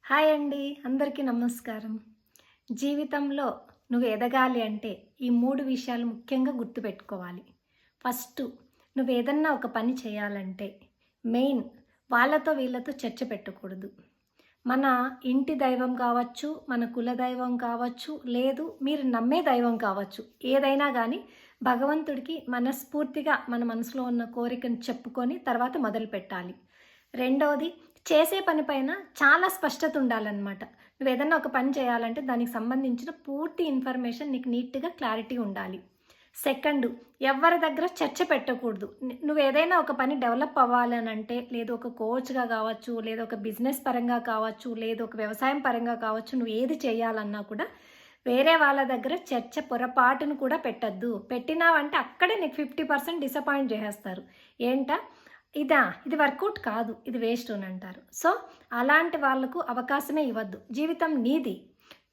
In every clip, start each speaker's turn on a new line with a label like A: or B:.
A: Hi అండి, అందరికీ నమస్కారం. జీవితంలో నువ్వు ఎదగాలి అంటే ఈ 3 విషయాలు ముఖ్యంగా గుర్తుపెట్టుకోవాలి. ఫస్టు, నువ్వేదన్నా ఒక పని చేయాలంటే మెయిన్ వాళ్ళతో వీళ్ళతో చర్చ పెట్టకూడదు. మన ఇంటి దైవం కావచ్చు, మన కుల దైవం కావచ్చు, లేదు మీరు నమ్మే దైవం కావచ్చు. ఏదైనా గానీ భగవంతుడికి మనస్ఫూర్తిగా మన మనసులో ఉన్న కోరికను చెప్పుకొని తర్వాత మొదలుపెట్టాలి. రెండోది, చేసే పని పైన చాలా స్పష్టత ఉండాలన్నమాట. నువ్వేదన్నా ఒక పని చేయాలంటే దానికి సంబంధించిన పూర్తి ఇన్ఫర్మేషన్ నీకు నీట్‌గా క్లారిటీ ఉండాలి. సెకండు, ఎవ్వరి దగ్గర చర్చ పెట్టకూడదు. నువ్వేదైనా ఒక పని డెవలప్ అవ్వాలనంటే, లేదు ఒక కోచ్‌గా కావచ్చు, లేదా ఒక బిజినెస్ పరంగా కావచ్చు, లేదు ఒక వ్యవసాయం పరంగా కావచ్చు, నువ్వు ఏది చేయాలన్నా కూడా వేరే వాళ్ళ దగ్గర చర్చ పొరపాటును కూడా పెట్టొద్దు. పెట్టినావంటే అక్కడే నీకు 50% డిసప్పాయింట్ చేసేస్తారు. ఏంటా? ఇది వర్కౌట్ కాదు, ఇది వేస్ట్ అని అంటారు. సో అలాంటి వాళ్ళకు అవకాశమే ఇవ్వద్దు. జీవితం నీది,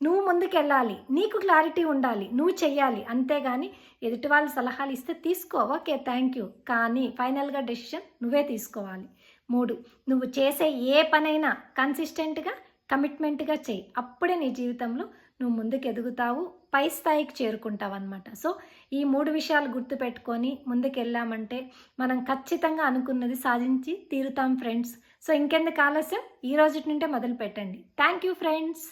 A: నువ్వు ముందుకెళ్ళాలి, నీకు క్లారిటీ ఉండాలి, నువ్వు చెయ్యాలి. అంతేగాని ఎదుటి వాళ్ళు సలహాలు ఇస్తే తీసుకో, ఓకే థ్యాంక్ యూ, కానీ ఫైనల్గా డెసిషన్ నువ్వే తీసుకోవాలి. 3, నువ్వు చేసే ఏ పనైనా కన్సిస్టెంట్గా కమిట్మెంట్గా చెయ్యి. అప్పుడే నీ జీవితంలో నువ్వు ముందుకు ఎదుగుతావు, పై స్థాయికి చేరుకుంటావన్నమాట. సో ఈ 3 విషయాలు గుర్తుపెట్టుకొని ముందుకెళ్ళామంటే మనం ఖచ్చితంగా అనుకున్నది సాధించి తీరుతాం ఫ్రెండ్స్. సో ఇంకెందుకు ఆలస్యం, ఈ రోజు నుండే మొదలు పెట్టండి. Thank you friends.